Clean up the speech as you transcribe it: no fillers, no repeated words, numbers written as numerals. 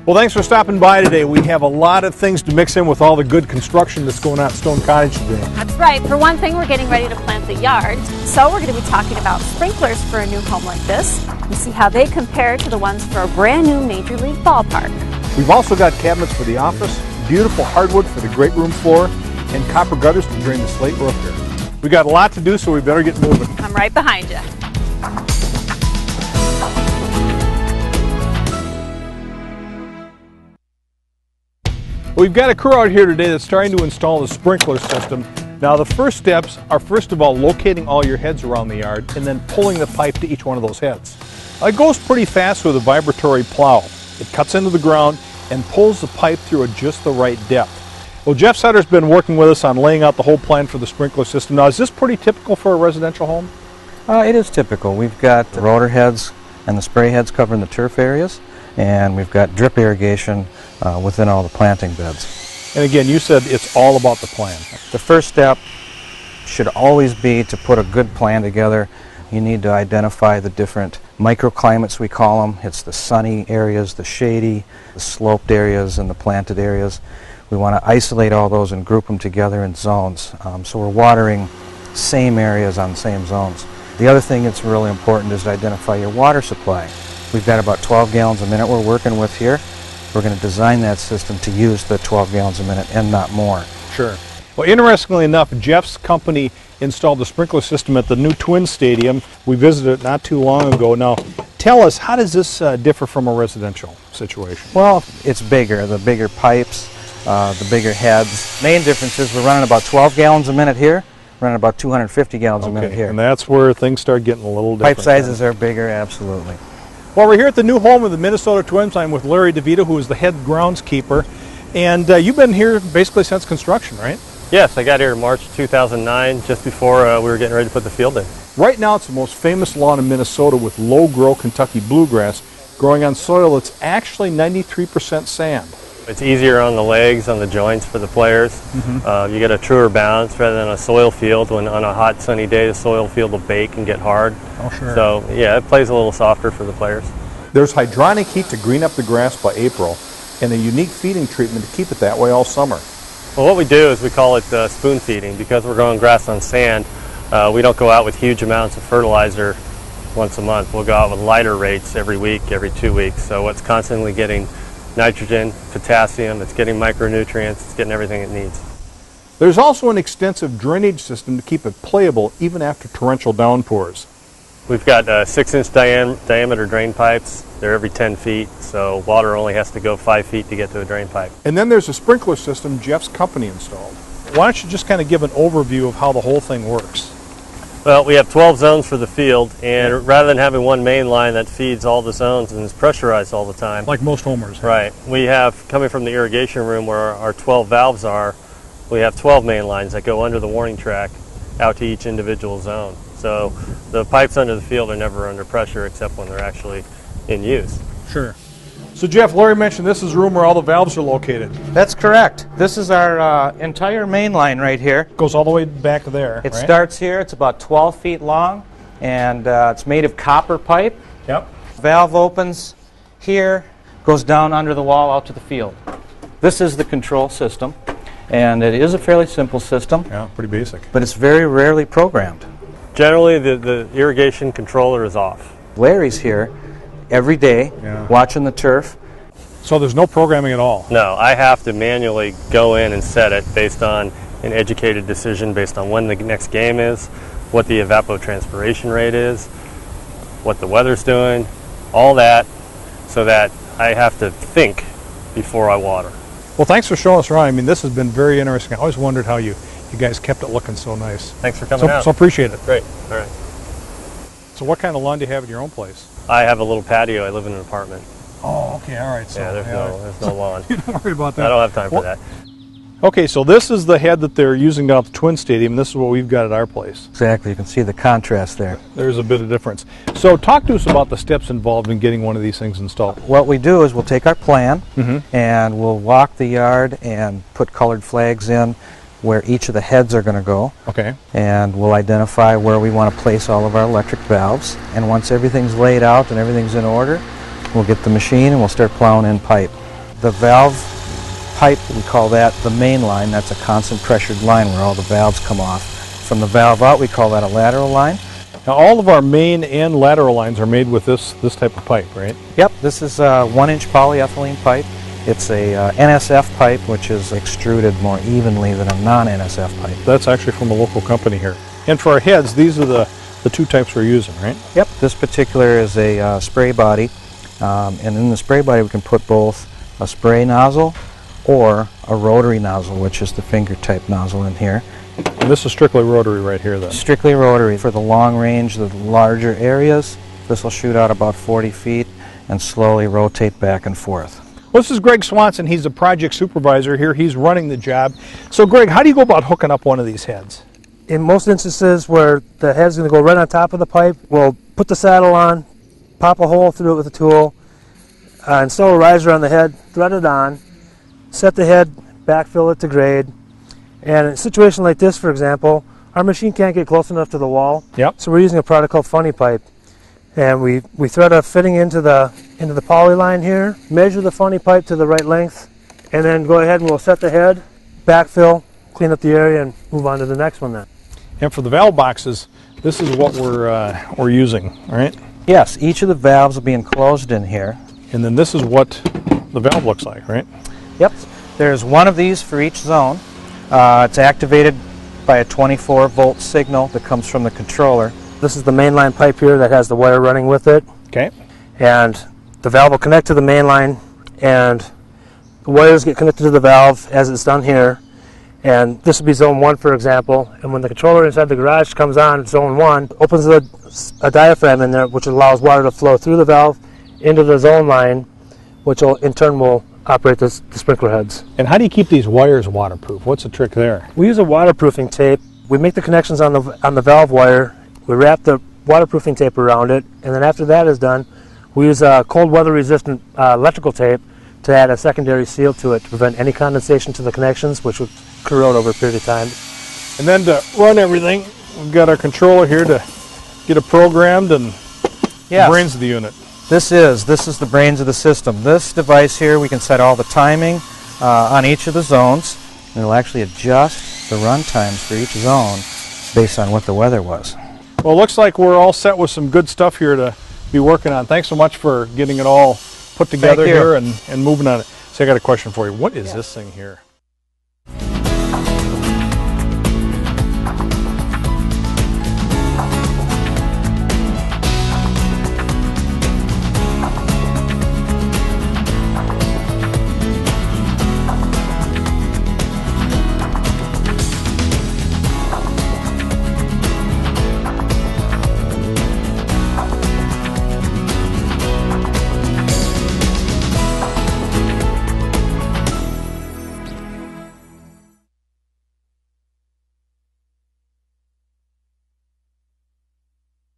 Well, thanks for stopping by today. We have a lot of things to mix in with all the good construction that's going on at Stone Cottage today. That's right. For one thing, we're getting ready to plant the yard. So we're going to be talking about sprinklers for a new home like this and see how they compare to the ones for a brand new Major League ballpark. We've also got cabinets for the office, beautiful hardwood for the great room floor, and copper gutters to drain the slate roof here. We got a lot to do, so we better get moving. I'm right behind you. We've got a crew out here today that's trying to install the sprinkler system. Now the first steps are first of all locating all your heads around the yard and then pulling the pipe to each one of those heads. It goes pretty fast with a vibratory plow. It cuts into the ground and pulls the pipe through at just the right depth. Well, Jeff Sutter's been working with us on laying out the whole plan for the sprinkler system. Now, is this pretty typical for a residential home? It is typical. We've got the rotor heads and the spray heads covering the turf areas, and we've got drip irrigation within all the planting beds. And again, you said it's all about the plan. The first step should always be to put a good plan together. You need to identify the different microclimates, we call them. It's the sunny areas, the shady, the sloped areas, and the planted areas. We want to isolate all those and group them together in zones. So we're watering same areas on same zones. The other thing that's really important is to identify your water supply. We've got about 12 gallons a minute we're working with here. We're going to design that system to use the 12 gallons a minute and not more. Sure. Well, interestingly enough, Jeff's company installed the sprinkler system at the new Twin Stadium. We visited it not too long ago. Now, tell us, how does this differ from a residential situation? Well, it's bigger. The bigger pipes, the bigger heads. Main difference is we're running about 12 gallons a minute here, running about 250 gallons a minute here. And that's where things start getting a little different. Pipe sizes are bigger, absolutely. Well, we're here at the new home of the Minnesota Twins. I'm with Larry Divito, who is the head groundskeeper. And you've been here basically since construction, right? Yes, I got here in March 2009, just before we were getting ready to put the field in. Right now, it's the most famous lawn in Minnesota with low-grow Kentucky bluegrass growing on soil that's actually 93% sand. It's easier on the legs, on the joints for the players. You get a truer balance rather than a soil field. When on a hot, sunny day, the soil field will bake and get hard. Oh, sure. So, yeah, it plays a little softer for the players. There's hydronic heat to green up the grass by April and a unique feeding treatment to keep it that way all summer. Well, what we do is we call it spoon feeding. Because we're growing grass on sand, we don't go out with huge amounts of fertilizer once a month. We'll go out with lighter rates every week, every 2 weeks. So it's constantly getting nitrogen, potassium, it's getting micronutrients, it's getting everything it needs. There's also an extensive drainage system to keep it playable even after torrential downpours. We've got 6-inch diameter drain pipes. They're every 10 feet, so water only has to go 5 feet to get to a drain pipe. And then there's a sprinkler system Jeff's company installed. Why don't you just kind of give an overview of how the whole thing works? Well, we have 12 zones for the field, and rather than having one main line that feeds all the zones and is pressurized all the time. Like most homers. Right. We have, coming from the irrigation room where our 12 valves are, we have 12 main lines that go under the warning track out to each individual zone. So the pipes under the field are never under pressure except when they're actually in use. Sure. So Jeff, Larry mentioned this is the room where all the valves are located. That's correct. This is our entire main line right here. Goes all the way back there. It right? starts here. It's about 12 feet long, and it's made of copper pipe. Yep. Valve opens here, goes down under the wall out to the field. This is the control system, and it is a fairly simple system. Yeah, pretty basic. But it's very rarely programmed. Generally, the irrigation controller is off. Larry's here every day, watching the turf. So there's no programming at all? No, I have to manually go in and set it based on an educated decision, based on when the next game is, what the evapotranspiration rate is, what the weather's doing, all that, so that I have to think before I water. Well, thanks for showing us around. I mean, this has been very interesting. I always wondered how you guys kept it looking so nice. Thanks for coming out. So appreciate it. Great. All right. So what kind of lawn do you have in your own place? I have a little patio. I live in an apartment. Oh, okay, all right. So, yeah, there's no lawn. You don't worry about that. I don't have time for that. Okay, so this is the head that they're using down at the Twin Stadium. This is what we've got at our place. Exactly, you can see the contrast there. There's a bit of difference. So talk to us about the steps involved in getting one of these things installed. What we do is we'll take our plan and we'll walk the yard and put colored flags in where each of the heads are going to go. Okay. And we'll identify where we want to place all of our electric valves. And once everything's laid out and everything's in order, we'll get the machine and we'll start plowing in pipe. The valve pipe, we call that the main line. That's a constant pressured line where all the valves come off. From the valve out, we call that a lateral line. Now all of our main and lateral lines are made with this type of pipe, right? Yep, this is a 1-inch polyethylene pipe. It's a NSF pipe, which is extruded more evenly than a non-NSF pipe. That's actually from a local company here. And for our heads, these are the two types we're using, right? Yep, this particular is a spray body. And in the spray body, we can put both a spray nozzle or a rotary nozzle, which is the finger type nozzle in here. And this is strictly rotary right here then? Strictly rotary. For the long range, the larger areas, this will shoot out about 40 feet and slowly rotate back and forth. Well, this is Greg Swanson. He's a project supervisor here. He's running the job. So Greg, how do you go about hooking up one of these heads? In most instances where the head's going to go right on top of the pipe, we'll put the saddle on, pop a hole through it with a tool, install a riser on the head, thread it on, set the head, backfill it to grade. And in a situation like this, for example, our machine can't get close enough to the wall. Yep. So we're using a product called funny pipe. And we thread a fitting into the poly line here, measure the funny pipe to the right length, and then go ahead and we'll set the head, backfill, clean up the area, and move on to the next one then. And for the valve boxes, this is what we're using, right? Yes, each of the valves will be enclosed in here. And then this is what the valve looks like, right? Yep, there's one of these for each zone. It's activated by a 24-volt signal that comes from the controller. This is the mainline pipe here that has the wire running with it. Okay. And the valve will connect to the main line, and the wires get connected to the valve as it's done here. And this would be zone 1, for example. And when the controller inside the garage comes on, zone 1, opens a diaphragm in there, which allows water to flow through the valve into the zone line, which will, in turn will operate the sprinkler heads. And how do you keep these wires waterproof? What's the trick there? We use a waterproofing tape. We make the connections on the valve wire. We wrap the waterproofing tape around it, and then after that is done, we use a cold weather resistant electrical tape to add a secondary seal to it to prevent any condensation to the connections, which would corrode over a period of time. And then to run everything, we've got our controller here to get it programmed and the brains of the unit. This is the brains of the system. This device here, we can set all the timing on each of the zones, and it'll actually adjust the run times for each zone based on what the weather was. Well, it looks like we're all set with some good stuff here to be working on. Thanks so much for getting it all put together here and moving on it. So I got a question for you. What is this thing here?